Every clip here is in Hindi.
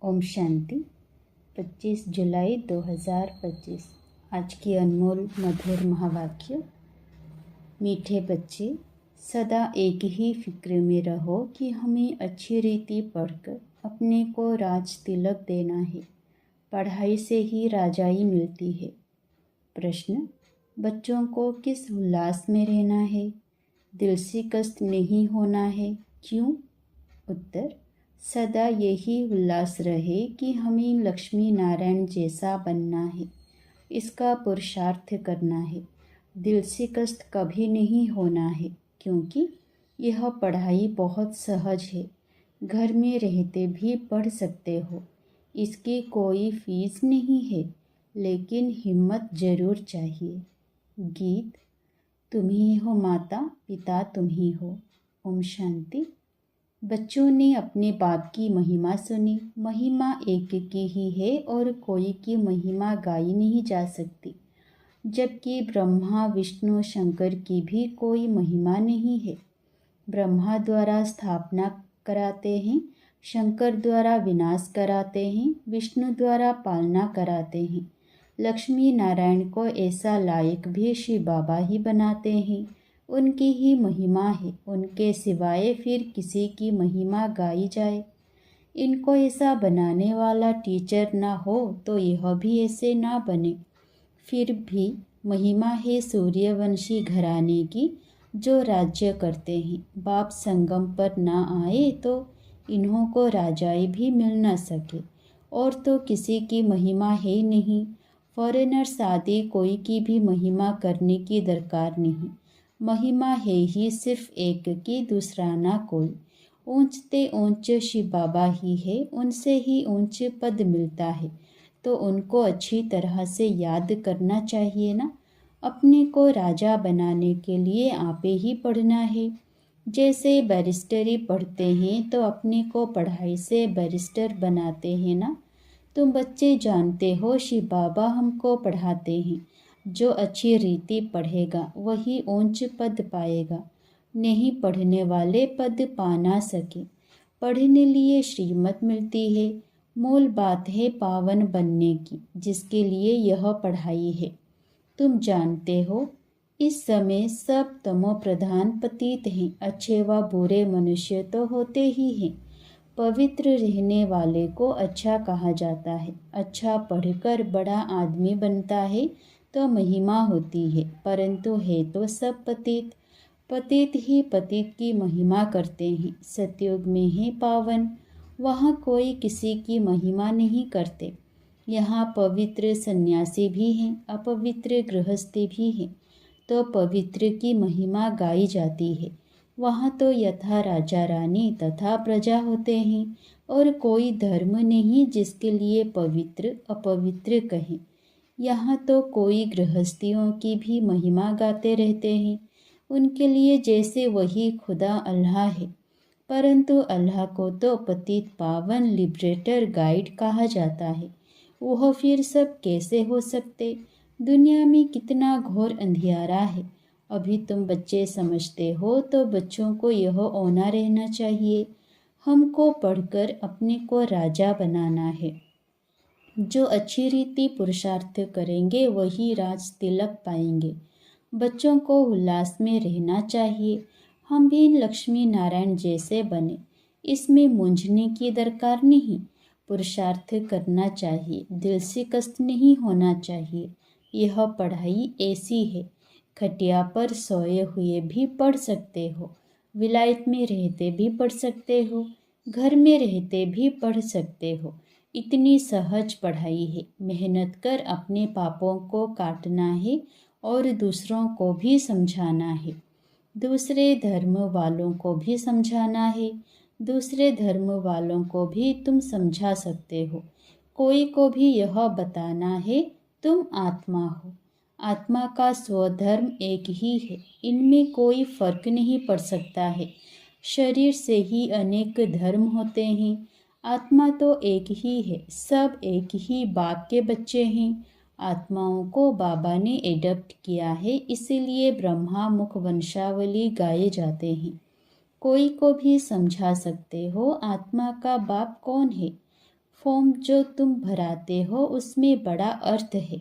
ओम शांति। 25 जुलाई 2025। आज की अनमोल मधुर महावाक्य। मीठे बच्चे, सदा एक ही फिक्र में रहो कि हमें अच्छी रीति पढ़कर अपने को राज तिलक देना है। पढ़ाई से ही राजाई मिलती है। प्रश्न: बच्चों को किस उल्लास में रहना है? दिल से कष्ट नहीं होना है, क्यों? उत्तर: सदा यही उल्लास रहे कि हमें लक्ष्मी नारायण जैसा बनना है, इसका पुरुषार्थ करना है। दिल से कष्ट कभी नहीं होना है, क्योंकि यह पढ़ाई बहुत सहज है। घर में रहते भी पढ़ सकते हो। इसकी कोई फीस नहीं है, लेकिन हिम्मत जरूर चाहिए। गीत। तुम ही हो माता, पिता तुम ही हो। ओम शांति। बच्चों ने अपने बाप की महिमा सुनी। महिमा एक की ही है और कोई की महिमा गाई नहीं जा सकती, जबकि ब्रह्मा विष्णु शंकर की भी कोई महिमा नहीं है। ब्रह्मा द्वारा स्थापना कराते हैं, शंकर द्वारा विनाश कराते हैं, विष्णु द्वारा पालना कराते हैं। लक्ष्मी नारायण को ऐसा लायक भी शिव बाबा ही बनाते हैं। उनकी ही महिमा है, उनके सिवाय फिर किसी की महिमा गाई जाए। इनको ऐसा बनाने वाला टीचर ना हो तो यह भी ऐसे ना बने। फिर भी महिमा है सूर्यवंशी घराने की, जो राज्य करते हैं। बाप संगम पर ना आए तो इन्हों को राजाई भी मिल न सके। और तो किसी की महिमा है नहीं। फॉरेनर्स आदि कोई की भी महिमा करने की दरकार नहीं। महिमा है ही सिर्फ एक की, दूसरा ना कोई। ऊंचते ऊंच शिव बाबा ही है, उनसे ही ऊंच पद मिलता है, तो उनको अच्छी तरह से याद करना चाहिए ना। अपने को राजा बनाने के लिए आपे ही पढ़ना है। जैसे बैरिस्टरी पढ़ते हैं तो अपने को पढ़ाई से बैरिस्टर बनाते हैं ना। तुम बच्चे जानते हो शिव बाबा हमको पढ़ाते हैं। जो अच्छी रीति पढ़ेगा वही ऊंच पद पाएगा। नहीं पढ़ने वाले पद पा ना सके। पढ़ने लिए श्रीमत मिलती है। मूल बात है पावन बनने की, जिसके लिए यह पढ़ाई है। तुम जानते हो इस समय सब तमो प्रधान पतित हैं। अच्छे व बुरे मनुष्य तो होते ही हैं। पवित्र रहने वाले को अच्छा कहा जाता है। अच्छा पढ़कर बड़ा आदमी बनता है तो महिमा होती है, परंतु है तो सब पतित। पतित ही पतित की महिमा करते हैं। सतयुग में है पावन, वहाँ कोई किसी की महिमा नहीं करते। यहाँ पवित्र सन्यासी भी हैं, अपवित्र गृहस्थी भी हैं, तो पवित्र की महिमा गाई जाती है। वहाँ तो यथा राजा रानी तथा प्रजा होते हैं, और कोई धर्म नहीं जिसके लिए पवित्र अपवित्र कहें। यहाँ तो कोई गृहस्थियों की भी महिमा गाते रहते हैं। उनके लिए जैसे वही खुदा अल्लाह है, परंतु अल्लाह को तो पतित पावन लिबरेटर गाइड कहा जाता है। वह फिर सब कैसे हो सकते? दुनिया में कितना घोर अंधियारा है। अभी तुम बच्चे समझते हो तो बच्चों को यह होना रहना चाहिए। हमको पढ़कर अपने को राजा बनाना है। जो अच्छी रीति पुरुषार्थ करेंगे वही राज तिलक पाएंगे। बच्चों को उल्लास में रहना चाहिए। हम भी लक्ष्मी नारायण जैसे बने, इसमें मूंझने की दरकार नहीं। पुरुषार्थ करना चाहिए, दिल से कष्ट नहीं होना चाहिए। यह पढ़ाई ऐसी है, खटिया पर सोए हुए भी पढ़ सकते हो, विलायत में रहते भी पढ़ सकते हो, घर में रहते भी पढ़ सकते हो। इतनी सहज पढ़ाई है। मेहनत कर अपने पापों को काटना है और दूसरों को भी समझाना है। दूसरे धर्म वालों को भी समझाना है। दूसरे धर्म वालों को भी तुम समझा सकते हो। कोई को भी यह बताना है तुम आत्मा हो। आत्मा का स्वधर्म एक ही है। इनमें कोई फर्क नहीं पड़ सकता है। शरीर से ही अनेक धर्म होते हैं। आत्मा तो एक ही है। सब एक ही बाप के बच्चे हैं। आत्माओं को बाबा ने एडप्ट किया है, इसीलिए ब्रह्मा मुख वंशावली गाए जाते हैं। कोई को भी समझा सकते हो आत्मा का बाप कौन है। फॉर्म जो तुम भराते हो उसमें बड़ा अर्थ है।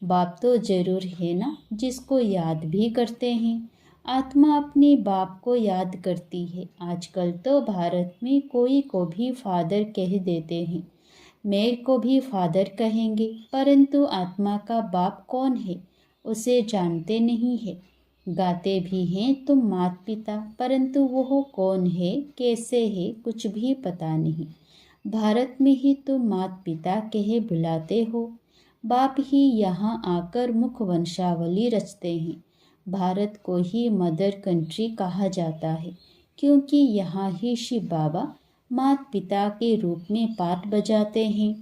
बाप तो जरूर है ना, जिसको याद भी करते हैं। आत्मा अपने बाप को याद करती है। आजकल तो भारत में कोई को भी फादर कह देते हैं, मेरे को भी फादर कहेंगे, परंतु आत्मा का बाप कौन है उसे जानते नहीं है। गाते भी हैं तुम माता पिता, परंतु वह कौन है, कैसे है, कुछ भी पता नहीं। भारत में ही तुम माता पिता कहे बुलाते हो, बाप ही यहाँ आकर मुख वंशावली रचते हैं। भारत को ही मदर कंट्री कहा जाता है, क्योंकि यहाँ ही शिव बाबा माता पिता के रूप में पाठ बजाते हैं।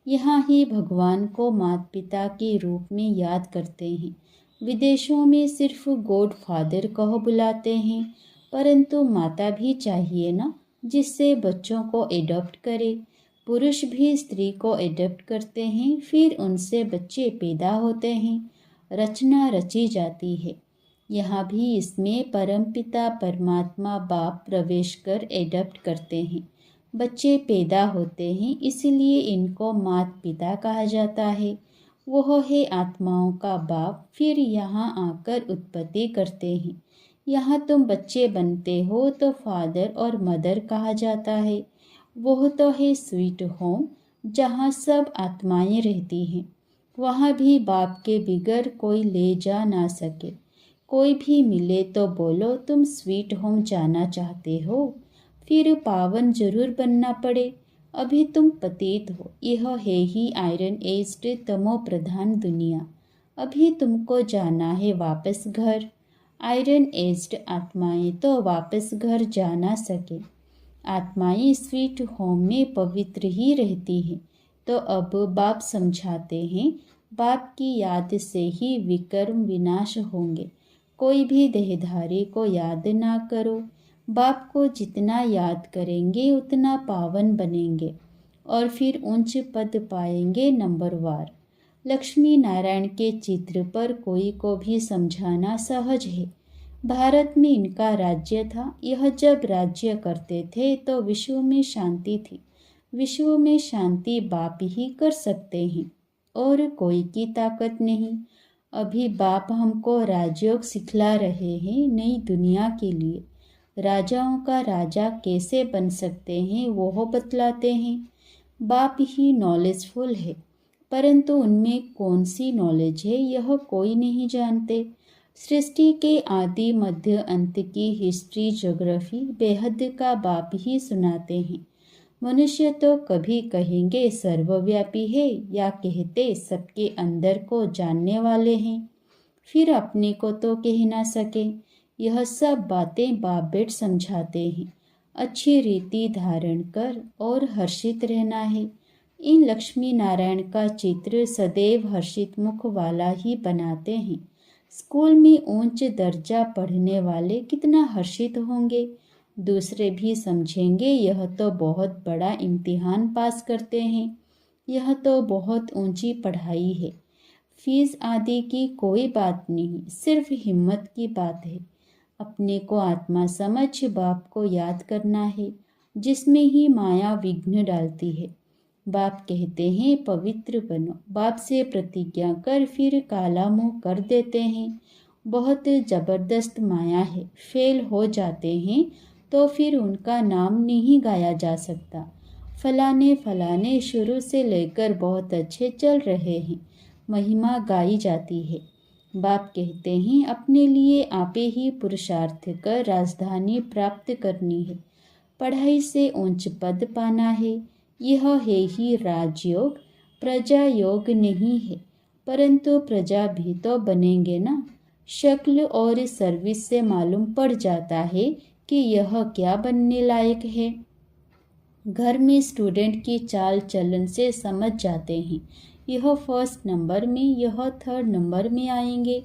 यहाँ ही भगवान को माता पिता के रूप में याद करते हैं। विदेशों में सिर्फ गॉड फादर कहो बुलाते हैं, परंतु माता भी चाहिए ना, जिससे बच्चों को एडॉप्ट करे। पुरुष भी स्त्री को एडॉप्ट करते हैं, फिर उनसे बच्चे पैदा होते हैं, रचना रची जाती है। यहाँ भी इसमें परमपिता परमात्मा बाप प्रवेश कर एडॉप्ट करते हैं, बच्चे पैदा होते हैं, इसलिए इनको माता पिता कहा जाता है। वह है आत्माओं का बाप, फिर यहाँ आकर उत्पत्ति करते हैं। यहाँ तुम बच्चे बनते हो तो फादर और मदर कहा जाता है। वह तो है स्वीट होम, जहाँ सब आत्माएं रहती हैं। वहाँ भी बाप के बिगर कोई ले जा ना सके। कोई भी मिले तो बोलो तुम स्वीट होम जाना चाहते हो, फिर पावन जरूर बनना पड़े। अभी तुम पतित हो, यह है ही आयरन एज्ड तमो प्रधान दुनिया। अभी तुमको जाना है वापस घर। आयरन एज्ड आत्माएं तो वापस घर जा ना सके। आत्माएं स्वीट होम में पवित्र ही रहती हैं। तो अब बाप समझाते हैं, बाप की याद से ही विकर्म विनाश होंगे। कोई भी देहधारी को याद ना करो। बाप को जितना याद करेंगे उतना पावन बनेंगे और फिर उच्च पद पाएंगे नंबरवार। लक्ष्मी नारायण के चित्र पर कोई को भी समझाना सहज है। भारत में इनका राज्य था। यह जब राज्य करते थे तो विश्व में शांति थी। विश्व में शांति बाप ही कर सकते हैं और कोई की ताकत नहीं। अभी बाप हमको राजयोग सिखला रहे हैं नई दुनिया के लिए। राजाओं का राजा कैसे बन सकते हैं वो बतलाते हैं। बाप ही नॉलेजफुल है, परंतु उनमें कौन सी नॉलेज है यह कोई नहीं जानते। सृष्टि के आदि मध्य अंत की हिस्ट्री ज्योग्राफी बेहद का बाप ही सुनाते हैं। मनुष्य तो कभी कहेंगे सर्वव्यापी है या कहते सबके अंदर को जानने वाले हैं, फिर अपने को तो कह ना सके। यह सब बातें बाप बेट समझाते हैं। अच्छी रीति धारण कर और हर्षित रहना है। इन लक्ष्मी नारायण का चित्र सदैव हर्षित मुख वाला ही बनाते हैं। स्कूल में उच्च दर्जा पढ़ने वाले कितना हर्षित होंगे, दूसरे भी समझेंगे यह तो बहुत बड़ा इम्तिहान पास करते हैं, यह तो बहुत ऊंची पढ़ाई है। फीस आदि की कोई बात नहीं, सिर्फ हिम्मत की बात है। अपने को आत्मा समझ बाप को याद करना है, जिसमें ही माया विघ्न डालती है। बाप कहते हैं पवित्र बनो। बाप से प्रतिज्ञा कर फिर काला मुंह कर देते हैं। बहुत जबरदस्त माया है, फेल हो जाते हैं तो फिर उनका नाम नहीं गाया जा सकता। फलाने फलाने शुरू से लेकर बहुत अच्छे चल रहे हैं, महिमा गाई जाती है। बाप कहते हैं अपने लिए आपे ही पुरुषार्थ कर राजधानी प्राप्त करनी है, पढ़ाई से उच्च पद पाना है। यह है ही राजयोग, प्रजा योग नहीं है, परंतु प्रजा भी तो बनेंगे ना। शक्ल और सर्विस से मालूम पड़ जाता है कि यह क्या बनने लायक है। घर में स्टूडेंट की चाल चलन से समझ जाते हैं, यह फर्स्ट नंबर में, यह थर्ड नंबर में आएंगे।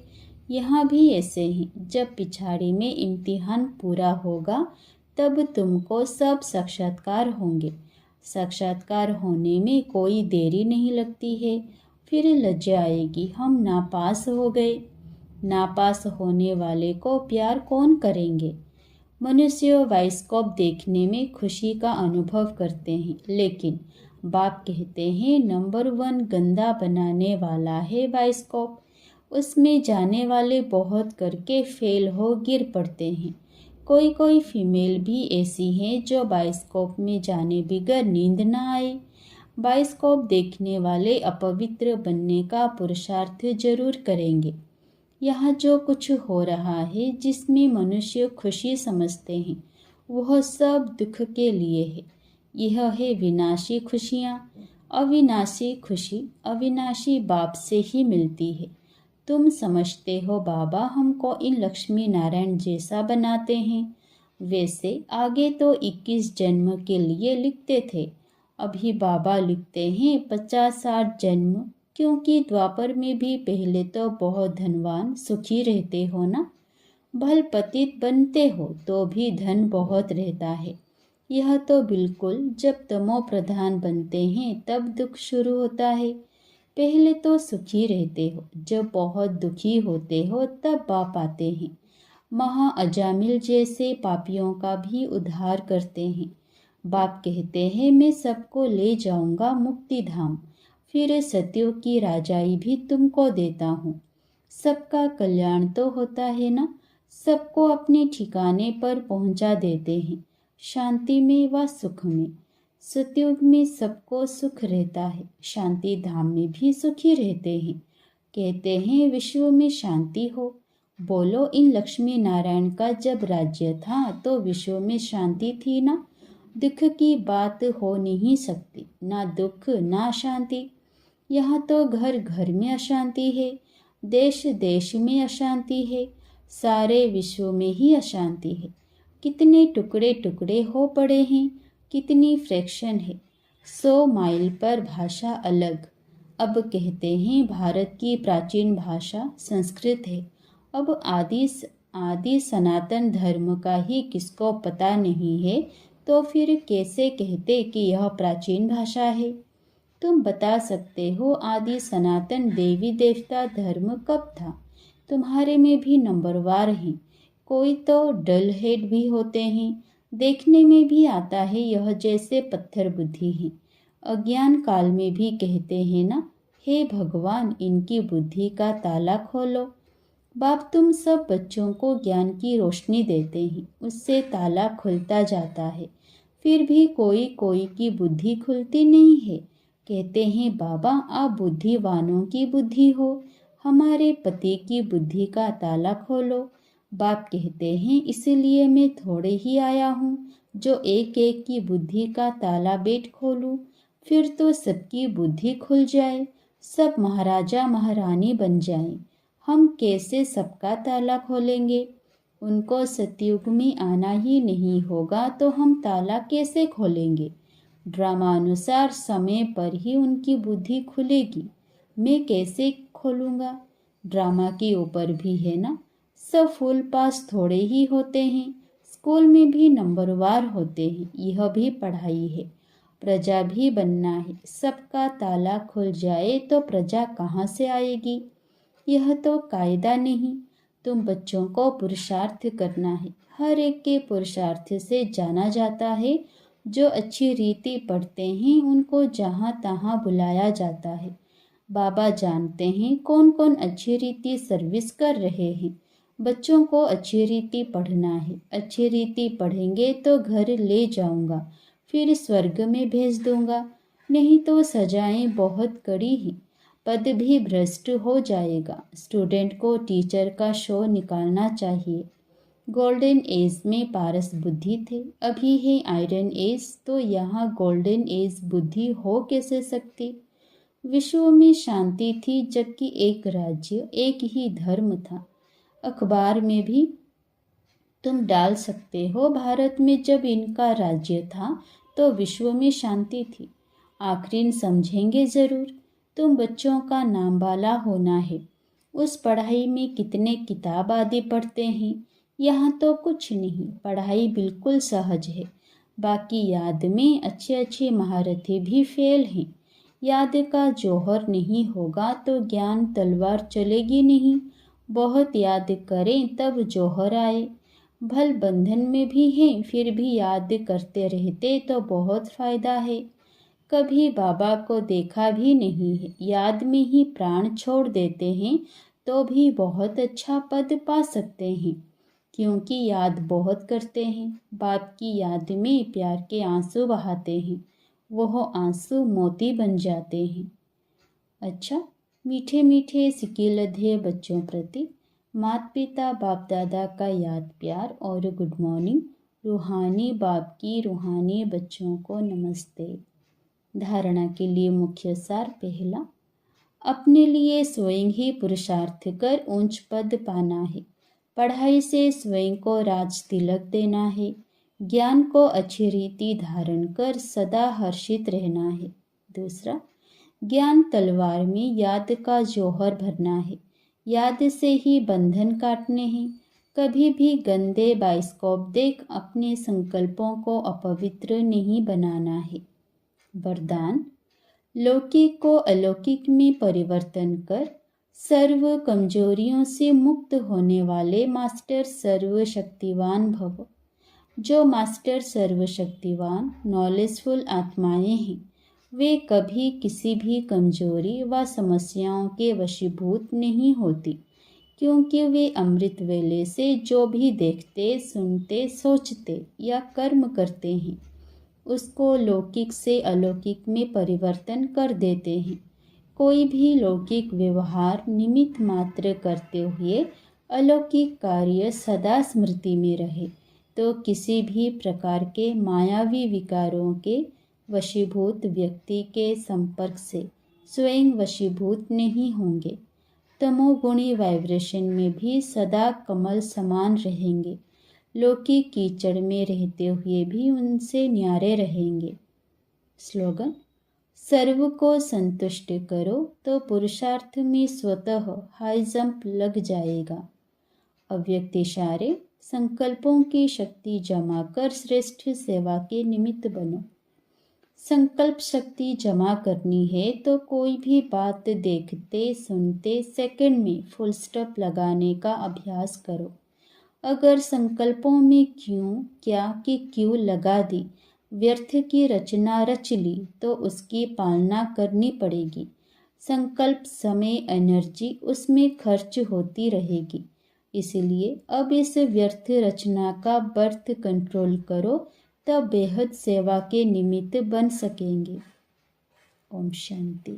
यहाँ भी ऐसे ही जब पिछाड़ी में इम्तिहान पूरा होगा तब तुमको सब साक्षात्कार होंगे। साक्षात्कार होने में कोई देरी नहीं लगती है। फिर लज्जा आएगी, हम नापास हो गए। नापास होने वाले को प्यार कौन करेंगे। मनुष्य बाइस्कोप देखने में खुशी का अनुभव करते हैं, लेकिन बाप कहते हैं नंबर 1 गंदा बनाने वाला है बाइस्कोप। उसमें जाने वाले बहुत करके फेल हो गिर पड़ते हैं। कोई कोई फीमेल भी ऐसी हैं जो बाइस्कोप में जाने बगैर नींद न आए। बाइस्कोप देखने वाले अपवित्र बनने का पुरुषार्थ जरूर करेंगे। यहाँ जो कुछ हो रहा है जिसमें मनुष्य खुशी समझते हैं वह सब दुख के लिए है। यह है विनाशी खुशियाँ। अविनाशी खुशी अविनाशी बाप से ही मिलती है। तुम समझते हो बाबा हमको इन लक्ष्मी नारायण जैसा बनाते हैं। वैसे आगे तो 21 जन्म के लिए लिखते थे, अभी बाबा लिखते हैं 50-60 जन्म, क्योंकि द्वापर में भी पहले तो बहुत धनवान सुखी रहते हो ना। भल पतित बनते हो तो भी धन बहुत रहता है। यह तो बिल्कुल जब तमो प्रधान बनते हैं तब दुख शुरू होता है। पहले तो सुखी रहते हो, जब बहुत दुखी होते हो तब बाप आते हैं। महा अजामिल जैसे पापियों का भी उद्धार करते हैं। बाप कहते हैं मैं सबको ले जाऊंगा मुक्ति धाम, फिर सत्युग की राजाई भी तुमको देता हूँ। सबका कल्याण तो होता है ना। सबको अपने ठिकाने पर पहुंचा देते हैं, शांति में व सुख में। सतयुग में सबको सुख रहता है, शांति धाम में भी सुखी रहते हैं। कहते हैं विश्व में शांति हो। बोलो इन लक्ष्मी नारायण का जब राज्य था तो विश्व में शांति थी ना। दुख की बात हो नहीं सकती, ना दुख ना शांति। यहाँ तो घर घर में अशांति है, देश देश में अशांति है, सारे विश्व में ही अशांति है। कितने टुकड़े टुकड़े हो पड़े हैं, कितनी फ्रैक्शन है। 100 माइल पर भाषा अलग। अब कहते हैं भारत की प्राचीन भाषा संस्कृत है। अब आदि सनातन धर्म का ही किसको पता नहीं है तो फिर कैसे कहते कि यह प्राचीन भाषा है। तुम बता सकते हो आदि सनातन देवी देवता धर्म कब था। तुम्हारे में भी नंबरवार हैं, कोई तो डल हेड भी होते हैं। देखने में भी आता है यह जैसे पत्थर बुद्धि है। अज्ञान काल में भी कहते हैं ना, हे भगवान इनकी बुद्धि का ताला खोलो। बाप तुम सब बच्चों को ज्ञान की रोशनी देते हैं, उससे ताला खुलता जाता है। फिर भी कोई कोई की बुद्धि खुलती नहीं है। कहते हैं बाबा आप बुद्धिवानों की बुद्धि हो, हमारे पति की बुद्धि का ताला खोलो। बाप कहते हैं इसलिए मैं थोड़े ही आया हूँ जो एक एक की बुद्धि का ताला बेट खोलूँ, फिर तो सबकी बुद्धि खुल जाए, सब महाराजा महारानी बन जाएं। हम कैसे सबका ताला खोलेंगे। उनको सतयुग में आना ही नहीं होगा तो हम ताला कैसे खोलेंगे। ड्रामानुसार समय पर ही उनकी बुद्धि खुलेगी, मैं कैसे खोलूँगा। ड्रामा के ऊपर भी है ना। सब फुल पास थोड़े ही होते हैं, स्कूल में भी नंबरवार होते हैं। यह भी पढ़ाई है, प्रजा भी बनना है। सबका ताला खुल जाए तो प्रजा कहाँ से आएगी। यह तो कायदा नहीं। तुम बच्चों को पुरुषार्थ करना है, हर एक के पुरुषार्थ से जाना जाता है। जो अच्छी रीति पढ़ते हैं उनको जहाँ तहाँ बुलाया जाता है। बाबा जानते हैं कौन कौन अच्छी रीति सर्विस कर रहे हैं। बच्चों को अच्छी रीति पढ़ना है, अच्छी रीति पढ़ेंगे तो घर ले जाऊंगा, फिर स्वर्ग में भेज दूंगा। नहीं तो सजाएं बहुत कड़ी हैं, पद भी भ्रष्ट हो जाएगा। स्टूडेंट को टीचर का शो निकालना चाहिए। गोल्डन एज में पारस बुद्धि थे, अभी है आयरन एज, तो यहाँ गोल्डन एज बुद्धि हो कैसे सकती। विश्व में शांति थी जबकि एक राज्य एक ही धर्म था। अखबार में भी तुम डाल सकते हो, भारत में जब इनका राज्य था तो विश्व में शांति थी। आखिर समझेंगे ज़रूर। तुम बच्चों का नाम वाला होना है। उस पढ़ाई में कितने किताब आदि पढ़ते हैं, यहाँ तो कुछ नहीं, पढ़ाई बिल्कुल सहज है। बाकी याद में अच्छे अच्छे महारथी भी फेल हैं। याद का जौहर नहीं होगा तो ज्ञान तलवार चलेगी नहीं। बहुत याद करें तब जौहर आए। भल बंधन में भी हैं फिर भी याद करते रहते तो बहुत फ़ायदा है। कभी बाबा को देखा भी नहीं है, याद में ही प्राण छोड़ देते हैं तो भी बहुत अच्छा पद पा सकते हैं, क्योंकि याद बहुत करते हैं। बाप की याद में प्यार के आंसू बहाते हैं, वह आंसू मोती बन जाते हैं। अच्छा, मीठे मीठे सिकिलधे बच्चों प्रति माता पिता बाप दादा का याद प्यार और गुड मॉर्निंग। रूहानी बाप की रूहानी बच्चों को नमस्ते। धारणा के लिए मुख्य सार पहला, अपने लिए स्वयं ही पुरुषार्थ कर ऊंच पद पाना है। पढ़ाई से स्वयं को राज तिलक देना है। ज्ञान को अच्छी रीति धारण कर सदा हर्षित रहना है। दूसरा, ज्ञान तलवार में याद का जौहर भरना है। याद से ही बंधन काटने हैं। कभी भी गंदे बाइस्कोप देख अपने संकल्पों को अपवित्र नहीं बनाना है। वरदान, लौकिक को अलौकिक में परिवर्तन कर सर्व कमजोरियों से मुक्त होने वाले मास्टर सर्वशक्तिवान भव। जो मास्टर सर्वशक्तिवान नॉलेजफुल आत्माएं हैं, वे कभी किसी भी कमजोरी व समस्याओं के वशीभूत नहीं होती, क्योंकि वे अमृत वेले से जो भी देखते, सुनते, सोचते या कर्म करते हैं, उसको लौकिक से अलौकिक में परिवर्तन कर देते हैं। कोई भी लौकिक व्यवहार निमित्त मात्र करते हुए अलौकिक कार्य सदा स्मृति में रहे तो किसी भी प्रकार के मायावी विकारों के वशीभूत व्यक्ति के संपर्क से स्वयं वशीभूत नहीं होंगे। तमोगुणी वाइब्रेशन में भी सदा कमल समान रहेंगे। लौकिक कीचड़ में रहते हुए भी उनसे न्यारे रहेंगे। स्लोगन, सर्व को संतुष्ट करो तो पुरुषार्थ में स्वतः हाई जंप लग जाएगा। अव्यक्त इशारे, संकल्पों की शक्ति जमा कर श्रेष्ठ सेवा के निमित्त बनो। संकल्प शक्ति जमा करनी है तो कोई भी बात देखते सुनते सेकंड में फुल स्टॉप लगाने का अभ्यास करो। अगर संकल्पों में क्यों, क्या कि क्यों लगा दी, व्यर्थ की रचना रच ली तो उसकी पालना करनी पड़ेगी। संकल्प, समय, एनर्जी उसमें खर्च होती रहेगी। इसलिए अब इस व्यर्थ रचना का बर्थ कंट्रोल करो, तब बेहद सेवा के निमित्त बन सकेंगे। ओम शांति।